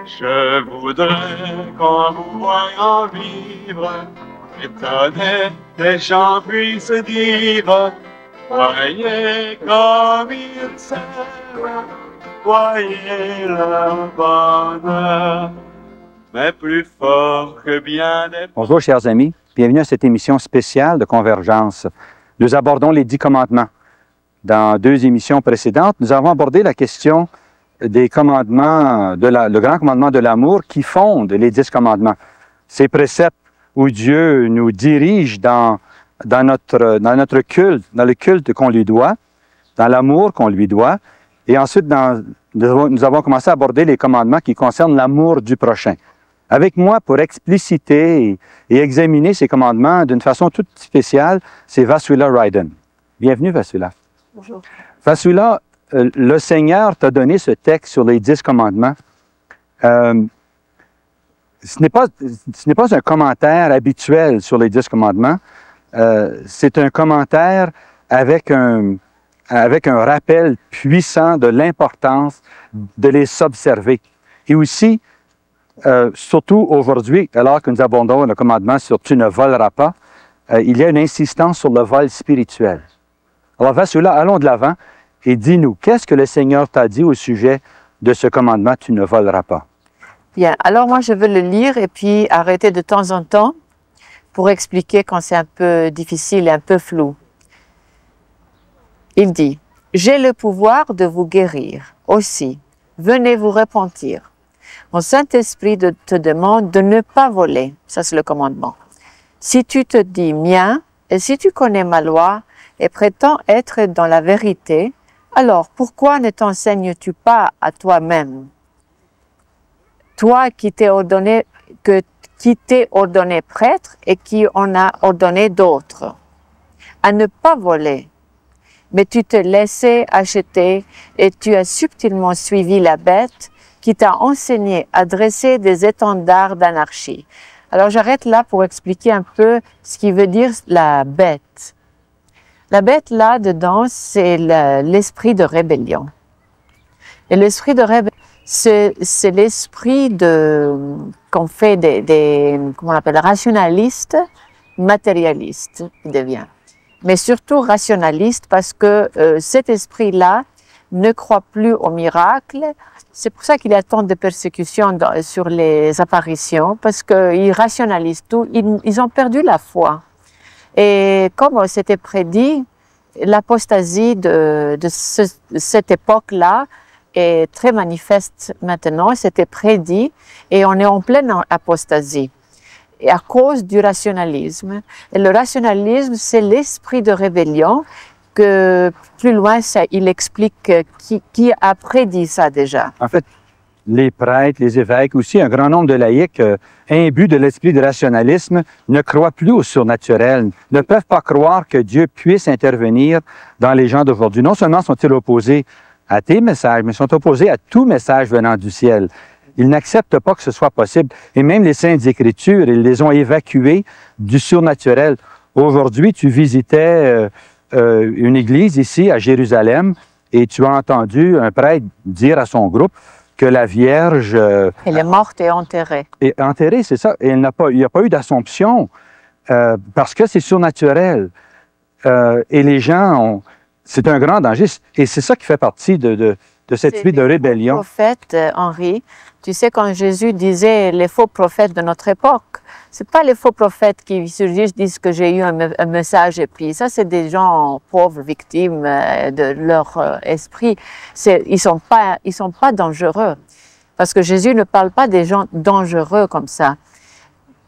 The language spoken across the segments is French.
Je voudrais qu'en vous voyant vivre, étonné, les gens puissent dire, voyez comme ils s'aiment, voyez leur bonheur, mais plus fort que bien des... Bonjour, chers amis. Bienvenue à cette émission spéciale de Convergence. Nous abordons les 10 commandements. Dans 2 émissions précédentes, nous avons abordé la question des commandements, le grand commandement de l'amour qui fonde les 10 commandements. Ces préceptes où Dieu nous dirige dans notre culte, dans le culte qu'on lui doit, dans l'amour qu'on lui doit. Et ensuite, nous avons commencé à aborder les commandements qui concernent l'amour du prochain. Avec moi, pour expliciter et examiner ces commandements d'une façon toute spéciale, c'est Vasula Ryden. Bienvenue, Vasula. Bonjour. Vasula, le Seigneur t'a donné ce texte sur les 10 commandements. Ce n'est pas un commentaire habituel sur les 10 commandements. C'est un commentaire avec un rappel puissant de l'importance de les observer. Et aussi, surtout aujourd'hui, alors que nous abordons le commandement sur « tu ne voleras pas », il y a une insistance sur le vol spirituel. Alors, Vasula, allons de l'avant et dis-nous, qu'est-ce que le Seigneur t'a dit au sujet de ce commandement « tu ne voleras pas ». Bien, alors moi je veux le lire et puis arrêter de temps en temps pour expliquer quand c'est un peu difficile et un peu flou. Il dit, « J'ai le pouvoir de vous guérir. Aussi, venez vous repentir. Mon Saint-Esprit te demande de ne pas voler. » Ça, c'est le commandement. « Si tu te dis mien et si tu connais ma loi et prétends être dans la vérité, alors pourquoi ne t'enseignes-tu pas à toi-même? Toi qui t'es ordonné prêtre et qui en a ordonné d'autres, à ne pas voler. Mais tu te laissais acheter et tu as subtilement suivi la bête qui t'a enseigné à dresser des étendards d'anarchie. » Alors j'arrête là pour expliquer un peu ce qui veut dire la bête. La bête là-dedans, c'est l'esprit de rébellion. Et l'esprit de rébellion, c'est l'esprit qu'on fait comment on appelle, rationaliste, matérialiste, il devient. Mais surtout rationaliste parce que cet esprit-là ne croit plus au miracle. C'est pour ça qu'il y a tant de persécutions sur les apparitions, parce qu'ils rationalisent tout, ils ont perdu la foi. Et comme c'était prédit, l'apostasie de cette époque-là est très manifeste maintenant, c'était prédit, et on est en pleine apostasie. Et à cause du rationalisme. Et le rationalisme, c'est l'esprit de rébellion que plus loin, il explique qui a prédit ça déjà. En fait, les prêtres, les évêques, aussi un grand nombre de laïcs imbus de l'esprit de rationalisme ne croient plus au surnaturel, ne peuvent pas croire que Dieu puisse intervenir dans les gens d'aujourd'hui. Non seulement sont-ils opposés à tes messages, mais sont opposés à tout message venant du ciel. Ils n'acceptent pas que ce soit possible. Et même les Saintes Écritures, ils les ont évacuées du surnaturel. Aujourd'hui, tu visitais une église ici à Jérusalem et tu as entendu un prêtre dire à son groupe que la Vierge... elle est morte et enterrée. Et enterrée, c'est ça. Et il n'y a pas eu d'assomption parce que c'est surnaturel. Et les gens ont... C'est un grand danger. Et c'est ça qui fait partie de cette esprit de rébellion. Le prophète, Henri, tu sais, quand Jésus disait les faux prophètes de notre époque, c'est pas les faux prophètes qui surgissent, disent que j'ai eu un message et puis ça, c'est des gens pauvres, victimes de leur esprit. Ils sont pas dangereux. Parce que Jésus ne parle pas des gens dangereux comme ça.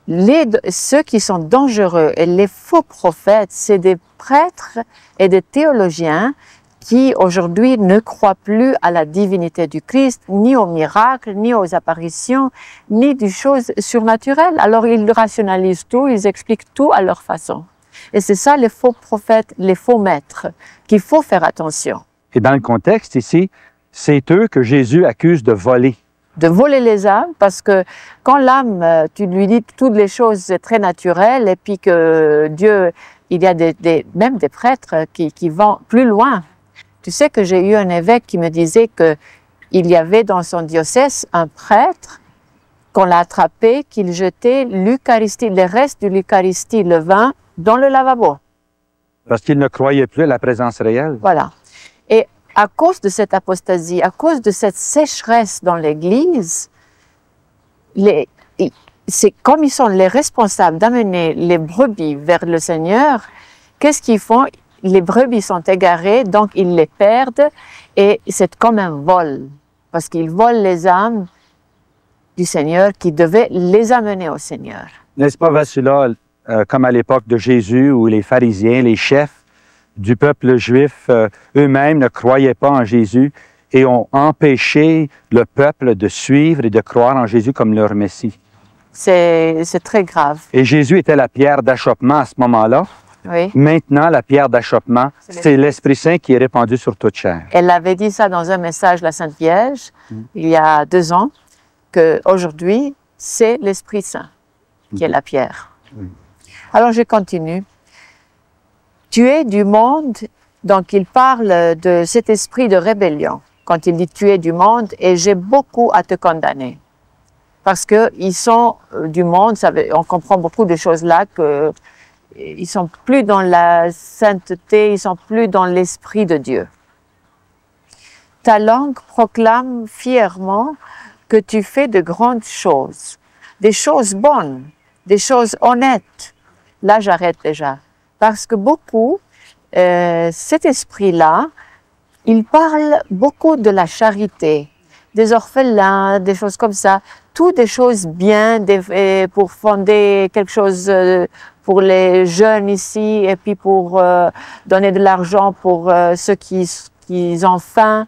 Ceux qui sont dangereux et les faux prophètes, c'est des prêtres et des théologiens qui aujourd'hui ne croient plus à la divinité du Christ, ni aux miracles, ni aux apparitions, ni des choses surnaturelles. Alors ils rationalisent tout, ils expliquent tout à leur façon. Et c'est ça les faux prophètes, les faux maîtres, qu'il faut faire attention. Et dans le contexte ici, c'est eux que Jésus accuse de voler. De voler les âmes, parce que quand l'âme, tu lui dis toutes les choses très naturelles, et puis que Dieu, il y a même des prêtres qui vont plus loin. Tu sais que j'ai eu un évêque qui me disait qu'il y avait dans son diocèse un prêtre qu'on l'a attrapé, qu'il jetait l'Eucharistie, les restes de l'Eucharistie, le vin, dans le lavabo. Parce qu'il ne croyait plus à la présence réelle. Voilà. Et à cause de cette apostasie, à cause de cette sécheresse dans l'Église, c'est comme ils sont les responsables d'amener les brebis vers le Seigneur, qu'est-ce qu'ils font? Les brebis sont égarées, donc ils les perdent, et c'est comme un vol, parce qu'ils volent les âmes du Seigneur qui devaient les amener au Seigneur. N'est-ce pas, Vassula, comme à l'époque de Jésus, où les pharisiens, les chefs du peuple juif, eux-mêmes ne croyaient pas en Jésus et ont empêché le peuple de suivre et de croire en Jésus comme leur Messie. C'est très grave. Et Jésus était la pierre d'achoppement à ce moment-là. Oui. Maintenant, la pierre d'achoppement, c'est l'Esprit Saint qui est répandu sur toute chair. Elle avait dit ça dans un message, la Sainte Vierge, il y a 2 ans, qu'aujourd'hui, c'est l'Esprit Saint qui est la pierre. Alors, je continue. Tu es du monde, donc il parle de cet esprit de rébellion, quand il dit tu es du monde, et j'ai beaucoup à te condamner. Parce qu'ils sont du monde, on comprend beaucoup de choses là, qu'ils ne sont plus dans la sainteté, ils ne sont plus dans l'esprit de Dieu. Ta langue proclame fièrement que tu fais de grandes choses, des choses bonnes, des choses honnêtes. Là, j'arrête déjà. Parce que beaucoup, cet esprit-là, il parle beaucoup de la charité, des orphelins, des choses comme ça, toutes des choses bien pour fonder quelque chose pour les jeunes ici et puis pour donner de l'argent pour ceux qui ont faim.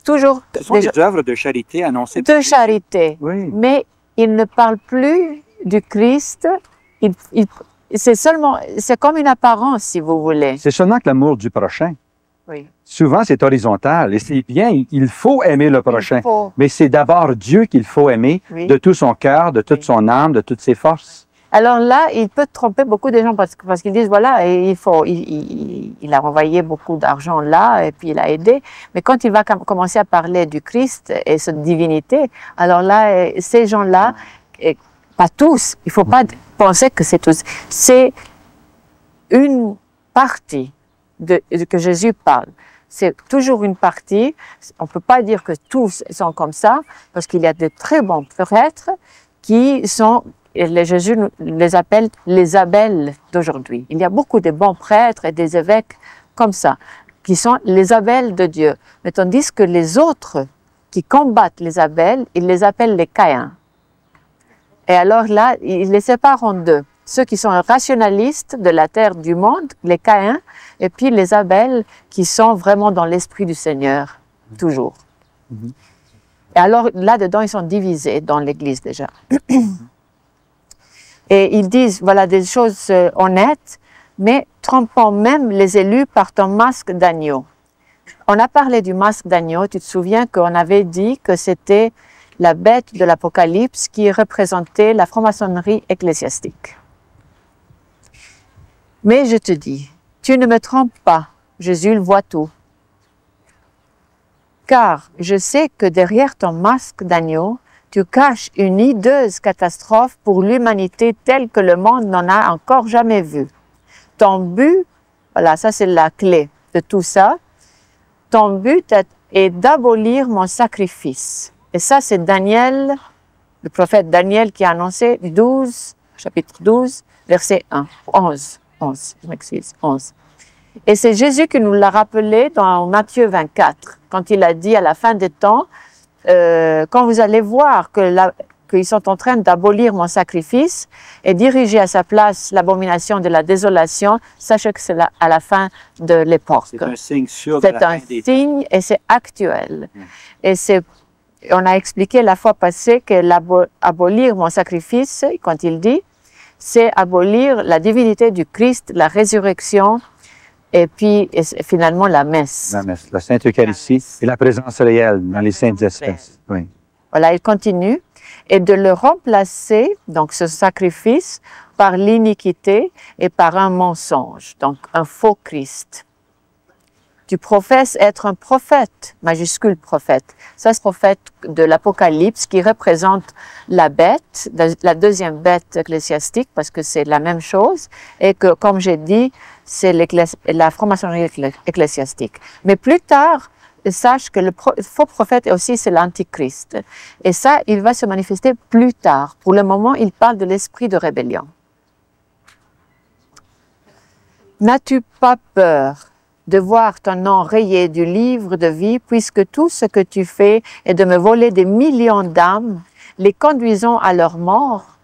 Toujours Ce sont des œuvres de charité annoncées. De charité. Oui. Mais il ne parle plus du Christ. C'est comme une apparence, si vous voulez. C'est seulement que l'amour du prochain. Oui. Souvent, c'est horizontal. Et c'est bien, il faut aimer le prochain. faut. Mais c'est d'abord Dieu qu'il faut aimer Oui. de tout son cœur, de toute son âme, de toutes ses forces. Alors là, il peut tromper beaucoup de gens parce qu'ils disent, voilà, il a envoyé beaucoup d'argent là et puis il a aidé. Mais quand il va commencer à parler du Christ et cette divinité, alors là, ces gens-là, pas tous, il ne faut pas penser que c'est tous. C'est une partie que Jésus parle. C'est toujours une partie. On ne peut pas dire que tous sont comme ça, parce qu'il y a de très bons prêtres qui sont, Jésus les appelle les Abel d'aujourd'hui. Il y a beaucoup de bons prêtres et des évêques comme ça, qui sont les Abel de Dieu. Mais tandis que les autres qui combattent les Abel, ils les appellent les Caïns. Et alors là, il les sépare en deux. Ceux qui sont rationalistes de la terre du monde, les Caïns, et puis les Abel qui sont vraiment dans l'esprit du Seigneur, toujours. Et alors là-dedans, ils sont divisés dans l'Église déjà. Et ils disent, voilà, des choses honnêtes, mais trompant même les élus par ton masque d'agneau. On a parlé du masque d'agneau, tu te souviens qu'on avait dit que c'était la bête de l'Apocalypse qui représentait la franc-maçonnerie ecclésiastique. Mais je te dis, tu ne me trompes pas, Jésus le voit tout. Car je sais que derrière ton masque d'agneau, tu caches une hideuse catastrophe pour l'humanité telle que le monde n'en a encore jamais vue. Ton but, voilà, ça c'est la clé de tout ça, ton but est d'abolir mon sacrifice. Et ça c'est Daniel, le prophète Daniel qui a annoncé 12, chapitre 12, verset 1, 11, je m'excuse, 11. Et c'est Jésus qui nous l'a rappelé dans Matthieu 24, quand il a dit à la fin des temps, quand vous allez voir qu'ils sont en train d'abolir mon sacrifice et diriger à sa place l'abomination de la désolation, sachez que c'est à la fin de l'époque. C'est un signe sûr de la fin des temps. C'est un signe et c'est actuel. Et on a expliqué la fois passée que abolir mon sacrifice, quand il dit, c'est abolir la divinité du Christ, la résurrection, et puis finalement la messe. La messe, la Sainte Eucharistie et la présence réelle dans les saintes espèces. Oui. Voilà, il continue. Et de le remplacer, donc ce sacrifice, par l'iniquité et par un mensonge, donc un faux Christ. Tu professes être un prophète, majuscule prophète. Ça, c'est le prophète de l'Apocalypse qui représente la bête, la deuxième bête ecclésiastique, parce que c'est la même chose, et que, comme j'ai dit, c'est la franc-maçonnerie ecclésiastique. Mais plus tard, sache que le faux prophète aussi, c'est l'Antichrist. Et ça, il va se manifester plus tard. Pour le moment, il parle de l'esprit de rébellion. N'as-tu pas peur de voir ton nom rayé du livre de vie, puisque tout ce que tu fais est de me voler des millions d'âmes, les conduisant à leur mort?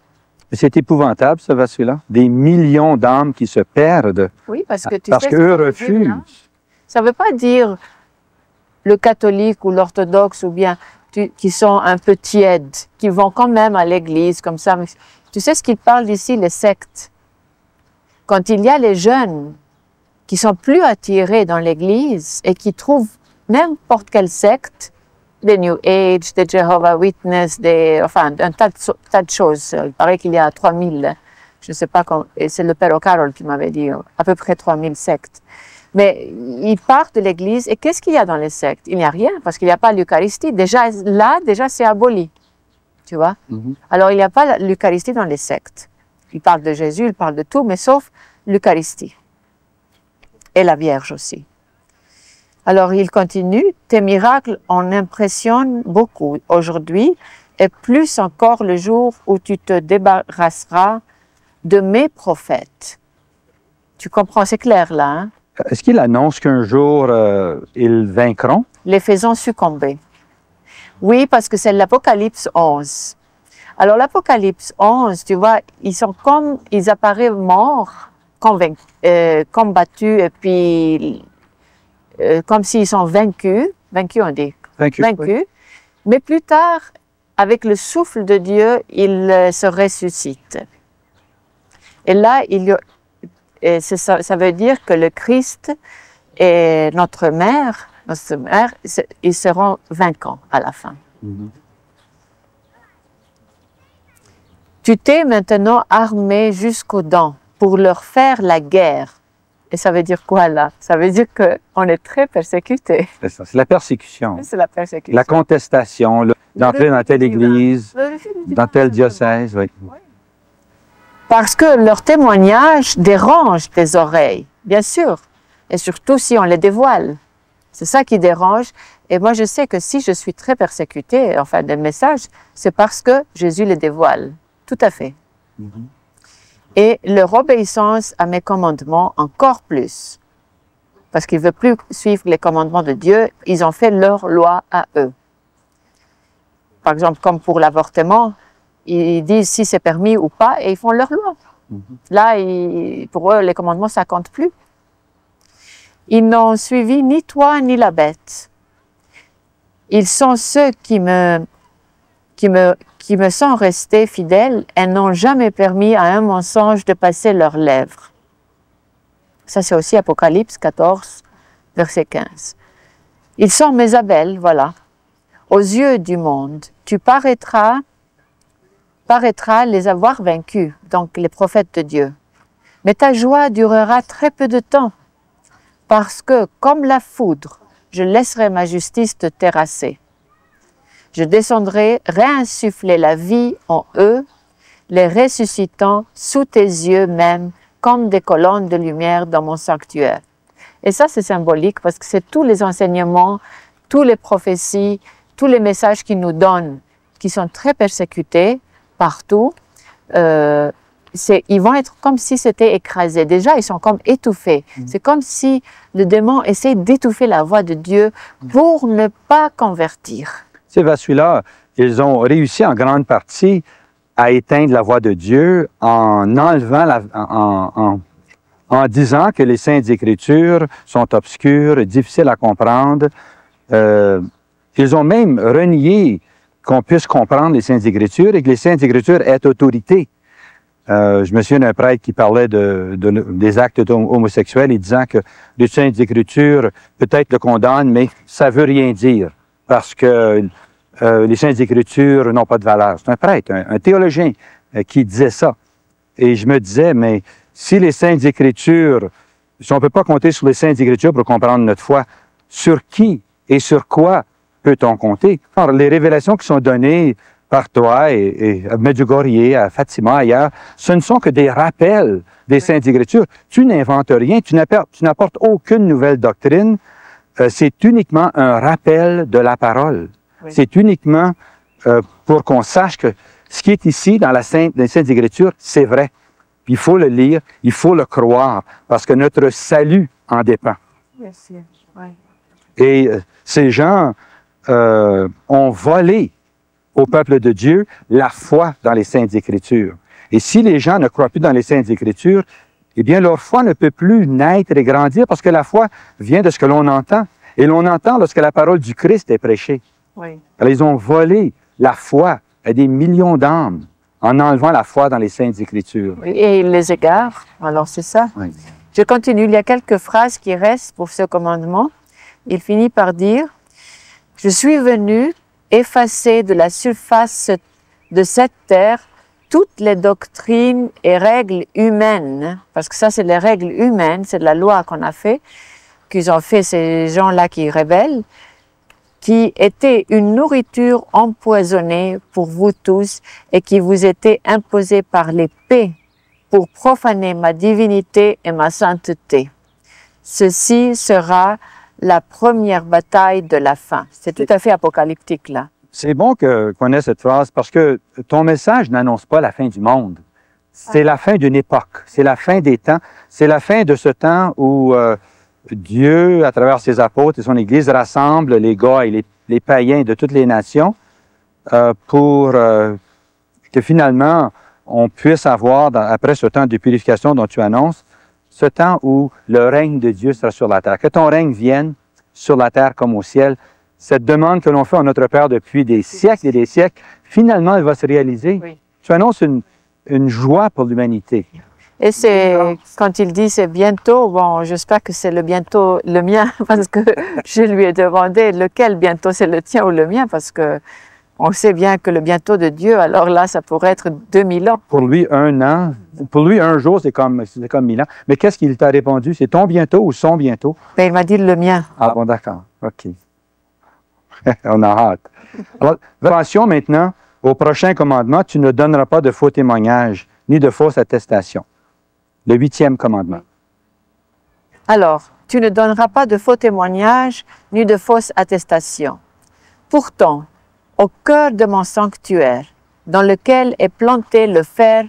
C'est épouvantable, ce verset-là. Des millions d'âmes qui se perdent. Oui, parce que parce qu'eux refusent. Ça ne veut pas dire le catholique ou l'orthodoxe ou bien qui sont un peu tièdes, qui vont quand même à l'église comme ça. Tu sais ce qu'il parle ici, les sectes. Quand il y a les jeunes qui sont plus attirés dans l'Église et qui trouvent n'importe quelle secte, des New Age, des Jehovah's Witness, enfin, un tas de choses. Il paraît qu'il y a 3000, je ne sais pas, et c'est le Père O'Carroll qui m'avait dit, à peu près 3000 sectes. Mais ils partent de l'Église, et qu'est-ce qu'il y a dans les sectes? Il n'y a rien, parce qu'il n'y a pas l'Eucharistie. Déjà, c'est aboli, tu vois? Alors, il n'y a pas l'Eucharistie dans les sectes. Ils parlent de Jésus, ils parlent de tout, mais sauf l'Eucharistie. Et la Vierge aussi. Alors, il continue, tes miracles en impressionnent beaucoup aujourd'hui, et plus encore le jour où tu te débarrasseras de mes prophètes. Tu comprends, c'est clair là, hein? Est-ce qu'il annonce qu'un jour, ils vaincront? Les faisant succomber. Oui, parce que c'est l'Apocalypse 11. Alors, l'Apocalypse 11, tu vois, ils apparaissent morts, combattus, et puis comme s'ils sont vaincus on dit, vaincus. Oui. Mais plus tard, avec le souffle de Dieu, ils se ressuscitent. Et là, ça veut dire que le Christ et notre mère, ils seront vaincants à la fin. Tu t'es maintenant armé jusqu'aux dents pour leur faire la guerre. Et ça veut dire quoi là? Ça veut dire qu'on est très persécuté. C'est ça, c'est la persécution. C'est la persécution. La contestation, d'entrer dans telle église, dans tel diocèse. Oui. Parce que leur témoignage dérange tes oreilles, bien sûr. Et surtout si on les dévoile. C'est ça qui dérange. Et moi, je sais que si je suis très persécutée, enfin, des messages, c'est parce que Jésus les dévoile. Tout à fait. Et leur obéissance à mes commandements encore plus. Parce qu'ils ne veulent plus suivre les commandements de Dieu, ils ont fait leur loi à eux. Par exemple, comme pour l'avortement, ils disent si c'est permis ou pas et ils font leur loi. Là, pour eux, les commandements, ça ne compte plus. Ils n'ont suivi ni toi ni la bête. Ils sont ceux qui me sont restés fidèles et n'ont jamais permis à un mensonge de passer leurs lèvres. Ça, c'est aussi Apocalypse 14, verset 15. Ils sont mes Abel, voilà. Aux yeux du monde, tu paraîtras les avoir vaincus, donc les prophètes de Dieu. Mais ta joie durera très peu de temps, parce que, comme la foudre, je laisserai ma justice te terrasser. Je descendrai réinsuffler la vie en eux, les ressuscitant sous tes yeux même, comme des colonnes de lumière dans mon sanctuaire. Et ça, c'est symbolique parce que c'est tous les enseignements, toutes les prophéties, tous les messages qu'ils nous donnent, qui sont très persécutés partout. Ils vont être comme si c'était écrasé. Déjà, ils sont comme étouffés. C'est comme si le démon essaie d'étouffer la voix de Dieu pour ne pas convertir. Ces versus-là, ils ont réussi en grande partie à éteindre la voix de Dieu en enlevant, en disant que les Saintes Écritures sont obscures, difficiles à comprendre. Ils ont même renié qu'on puisse comprendre les Saintes Écritures et que les Saintes Écritures aient autorité. Je me souviens d'un prêtre qui parlait des actes homosexuels et disant que les Saintes Écritures peut-être le condamnent, mais ça ne veut rien dire parce que les Saintes Écritures n'ont pas de valeur. C'est un prêtre, un théologien qui disait ça. Et je me disais, mais si les Saintes Écritures si on ne peut pas compter sur les Saintes Écritures pour comprendre notre foi, sur qui et sur quoi peut-on compter? Alors, les révélations qui sont données par toi et à Medjugorje, à Fatima, ailleurs, ce ne sont que des rappels des Saintes Écritures. Tu n'inventes rien, tu n'apportes aucune nouvelle doctrine. C'est uniquement un rappel de la parole. Oui. C'est uniquement pour qu'on sache que ce qui est ici dans les Saintes Écritures, c'est vrai. Puis il faut le lire, il faut le croire, parce que notre salut en dépend. Bien sûr. Oui. Et ces gens ont volé au peuple de Dieu la foi dans les Saintes Écritures. Et si les gens ne croient plus dans les Saintes Écritures, eh bien, leur foi ne peut plus naître et grandir parce que la foi vient de ce que l'on entend. Et l'on entend lorsque la parole du Christ est prêchée. Oui. Alors, ils ont volé la foi à des millions d'âmes en enlevant la foi dans les Saintes Écritures. Oui, et ils les égarent. Alors, c'est ça. Oui. Je continue. Il y a quelques phrases qui restent pour ce commandement. Il finit par dire « Je suis venu effacer de la surface de cette terre toutes les doctrines et règles humaines, parce que ça, c'est les règles humaines, c'est de la loi qu'on a fait, qu'ils ont fait ces gens-là qui rebellent, qui étaient une nourriture empoisonnée pour vous tous et qui vous était imposée par l'épée pour profaner ma divinité et ma sainteté. Ceci sera la première bataille de la fin. » C'est tout à fait apocalyptique, là. C'est bon qu'on ait cette phrase parce que ton message n'annonce pas la fin du monde. C'est la fin d'une époque, c'est la fin des temps, c'est la fin de ce temps où Dieu, à travers ses apôtres et son Église, rassemble les gars et les païens de toutes les nations pour que finalement on puisse avoir, après ce temps de purification dont tu annonces, ce temps où le règne de Dieu sera sur la terre. Que ton règne vienne sur la terre comme au ciel. Cette demande que l'on fait à notre Père depuis des siècles et des siècles, finalement, elle va se réaliser. Oui. Tu annonces une joie pour l'humanité. Et c'est, quand il dit c'est bientôt, bon, j'espère que c'est le bientôt le mien, parce que je lui ai demandé lequel bientôt, c'est le tien ou le mien, parce que on sait bien que le bientôt de Dieu, alors là, ça pourrait être 2000 ans. Pour lui, 1 an, pour lui, 1 jour, c'est comme 1000 ans. Mais qu'est-ce qu'il t'a répondu? C'est ton bientôt ou son bientôt? Ben, il m'a dit le mien. Ah bon, d'accord. OK. On a hâte. Alors, attention maintenant au prochain commandement, tu ne donneras pas de faux témoignages, ni de fausses attestations. Le 8e commandement. Alors, tu ne donneras pas de faux témoignages, ni de fausses attestations. Pourtant, au cœur de mon sanctuaire, dans lequel est planté le fer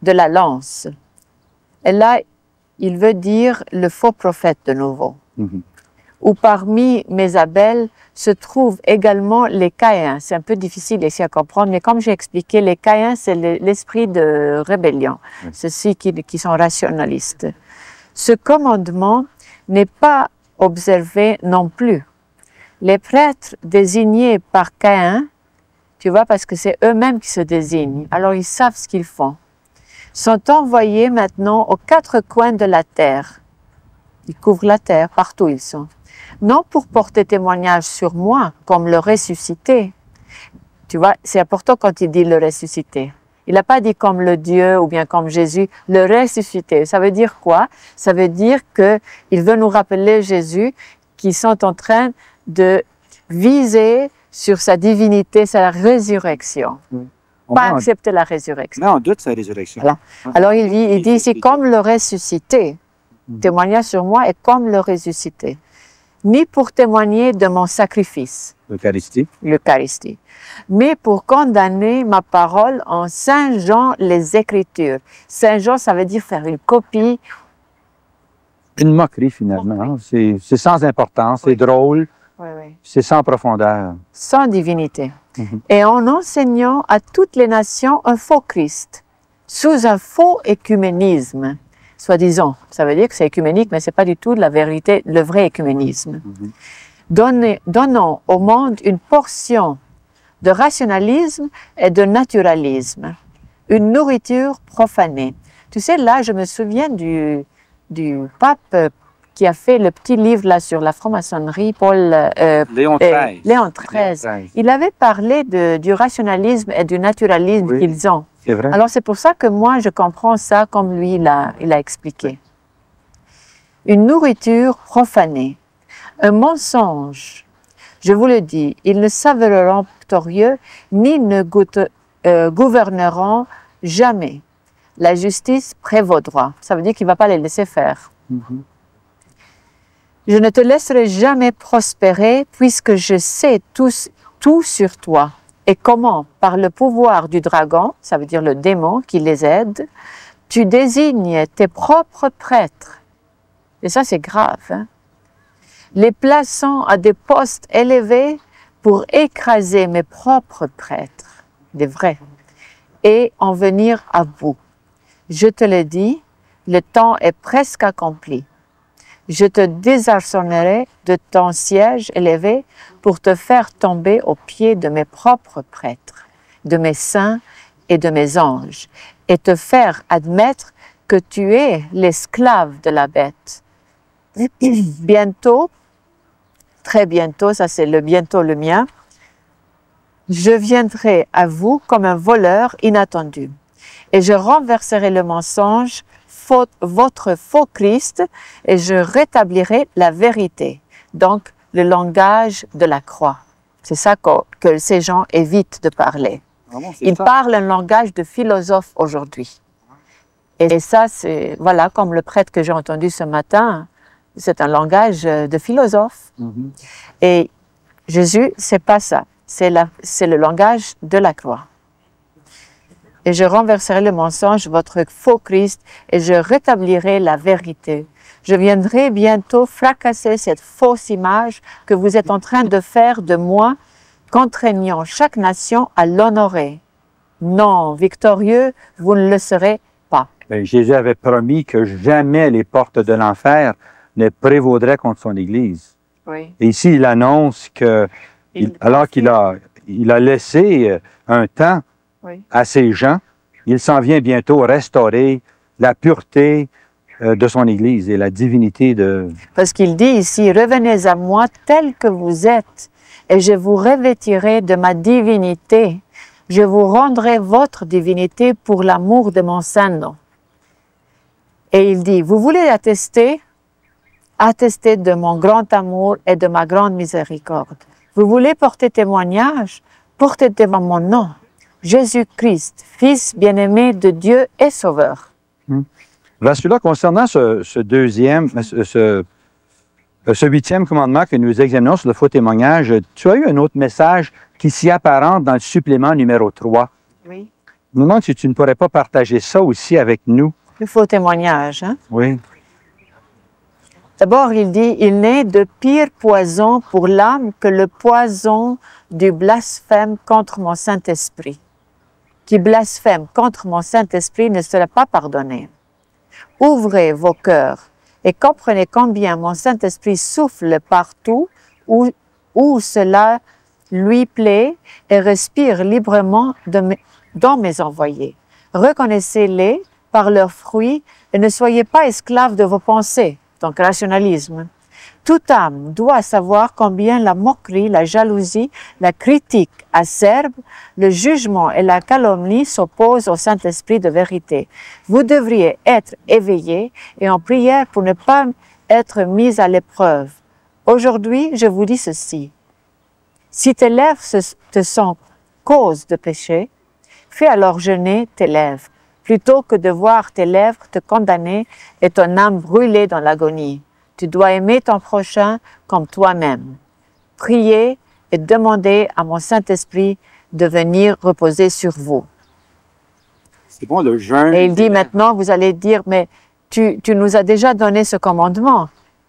de la lance. Et là, il veut dire le faux prophète de nouveau. Où parmi mes Abel se trouvent également les Caïns. C'est un peu difficile ici à comprendre, mais comme j'ai expliqué, les Caïns, c'est l'esprit de rébellion, ceux-ci qui sont rationalistes. Ce commandement n'est pas observé non plus. Les prêtres désignés par Caïn, tu vois, parce que c'est eux-mêmes qui se désignent, alors ils savent ce qu'ils font, sont envoyés maintenant aux 4 coins de la terre. Ils couvrent la terre, partout ils sont. Non pour porter témoignage sur moi, comme le ressuscité. Tu vois, c'est important quand il dit le ressuscité. Il n'a pas dit comme le Dieu ou bien comme Jésus, le ressuscité. Ça veut dire quoi? Ça veut dire qu'il veut nous rappeler Jésus qui sont en train de viser sur sa divinité, sa résurrection. Pas accepter la résurrection. Mais on doute sa résurrection. Voilà. Alors il dit ici comme le ressuscité. Témoignage sur moi est comme le ressuscité. Ni pour témoigner de mon sacrifice. L'Eucharistie. L'Eucharistie. Mais pour condamner ma parole en singeant les Écritures. Singeant, ça veut dire faire une copie. Une moquerie, finalement. Hein? C'est sans importance, c'est drôle, c'est sans profondeur. Sans divinité. Et en enseignant à toutes les nations un faux Christ, sous un faux écuménisme. Soi-disant, ça veut dire que c'est écuménique, mais ce n'est pas du tout de la vérité, le vrai écuménisme. Donnant au monde une portion de rationalisme et de naturalisme, une nourriture profanée. Tu sais, là, je me souviens du pape qui a fait le petit livre là sur la franc-maçonnerie, Léon XIII. Léon XIII. Il avait parlé du rationalisme et du naturalisme qu'ils ont. C'est vrai. Alors c'est pour ça que moi je comprends ça comme lui il a expliqué. une nourriture profanée, un mensonge. Je vous le dis, ils ne s'avéreront victorieux ni ne gouverneront jamais. La justice prévaudra. Ça veut dire qu'il ne va pas les laisser faire. Je ne te laisserai jamais prospérer puisque je sais tout sur toi. Et comment, par le pouvoir du dragon, ça veut dire le démon qui les aide, tu désignes tes propres prêtres. Et ça, c'est grave, hein? Les plaçant à des postes élevés pour écraser mes propres prêtres, des vrais, et en venir à bout. Je te le dis, le temps est presque accompli. Je te désarçonnerai de ton siège élevé pour te faire tomber aux pieds de mes propres prêtres, de mes saints et de mes anges, et te faire admettre que tu es l'esclave de la bête. Bientôt, très bientôt, ça c'est bientôt le mien, je viendrai à vous comme un voleur inattendu, et je renverserai le mensonge, votre faux Christ, et je rétablirai la vérité. Donc, le langage de la croix. C'est ça que ces gens évitent de parler. Ils parlent un langage de philosophe aujourd'hui. Et ça, c'est, voilà, comme le prêtre que j'ai entendu ce matin, c'est un langage de philosophe. Et Jésus, c'est pas ça. C'est le langage de la croix. Et je renverserai le mensonge, votre faux Christ, et je rétablirai la vérité. Je viendrai bientôt fracasser cette fausse image que vous êtes en train de faire de moi, contraignant chaque nation à l'honorer. Non, victorieux, vous ne le serez pas. Bien, Jésus avait promis que jamais les portes de l'enfer ne prévaudraient contre son Église. Oui. Et ici, il annonce que, alors qu'il a laissé un temps à ces gens, il s'en vient bientôt restaurer la pureté de son Église et la divinité de... Parce qu'il dit ici, revenez à moi tel que vous êtes, et je vous revêtirai de ma divinité. Je vous rendrai votre divinité pour l'amour de mon saint nom. Et il dit, vous voulez attester de mon grand amour et de ma grande miséricorde. Vous voulez porter témoignage? Portez devant mon nom. Jésus-Christ, Fils bien-aimé de Dieu et Sauveur. Là, concernant ce huitième commandement que nous examinons sur le faux témoignage, tu as eu un autre message qui s'y apparente dans le supplément numéro 3. Oui. Je me demande si tu ne pourrais pas partager ça aussi avec nous. Le faux témoignage, hein? Oui. D'abord, il dit, il n'est de pire poison pour l'âme que le poison du blasphème contre mon Saint-Esprit. Qui blasphème contre mon Saint-Esprit ne sera pas pardonné. Ouvrez vos cœurs et comprenez combien mon Saint-Esprit souffle partout où cela lui plaît et respire librement dans mes envoyés. Reconnaissez-les par leurs fruits et ne soyez pas esclaves de vos pensées. Donc, rationalisme. Toute âme doit savoir combien la moquerie, la jalousie, la critique acerbe, le jugement et la calomnie s'opposent au Saint-Esprit de vérité. Vous devriez être éveillés et en prière pour ne pas être mis à l'épreuve. Aujourd'hui, je vous dis ceci. Si tes lèvres te sont cause de péché, fais alors jeûner tes lèvres, plutôt que de voir tes lèvres te condamner et ton âme brûler dans l'agonie. Tu dois aimer ton prochain comme toi-même. Priez et demandez à mon Saint-Esprit de venir reposer sur vous. C'est bon, le jeûne. Et il dit maintenant, vous allez dire, mais tu nous as déjà donné ce commandement.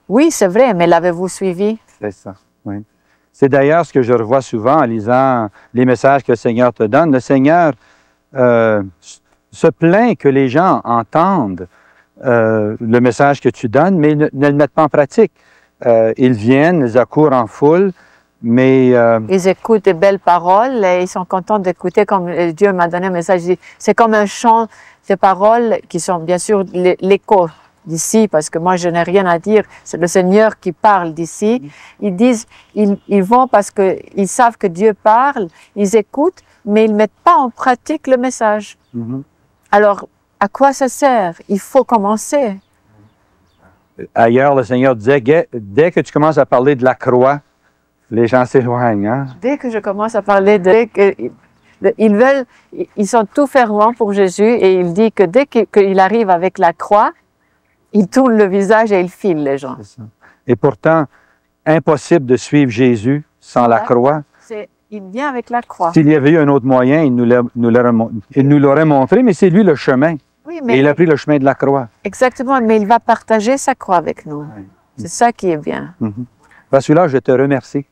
Oui, c'est vrai, mais l'avez-vous suivi? C'est ça, oui. C'est d'ailleurs ce que je revois souvent en lisant les messages que le Seigneur te donne. Le Seigneur se plaint que les gens entendent le message que tu donnes, mais ne le mettent pas en pratique. Ils viennent, ils accourent en foule, mais... Ils écoutent des belles paroles et ils sont contents d'écouter comme Dieu m'a donné un message. C'est comme un chant de paroles qui sont bien sûr l'écho d'ici, parce que moi je n'ai rien à dire, c'est le Seigneur qui parle d'ici. Ils disent, ils vont parce qu'ils savent que Dieu parle, ils écoutent, mais ils ne mettent pas en pratique le message. Alors, à quoi ça sert? Il faut commencer. Ailleurs, le Seigneur disait, dès que tu commences à parler de la croix, les gens s'éloignent. Hein? Dès que je commence à parler ils sont tout fervents pour Jésus et il dit que dès qu'il arrive avec la croix, il tourne le visage et il file les gens. Et pourtant, impossible de suivre Jésus sans la croix. Il vient avec la croix. S'il y avait eu un autre moyen, il nous l'aurait montré, mais c'est lui le chemin. Oui, mais et il a pris le chemin de la croix. Exactement, mais il va partager sa croix avec nous. Oui. C'est ça qui est bien. Celui-là, je te remercie.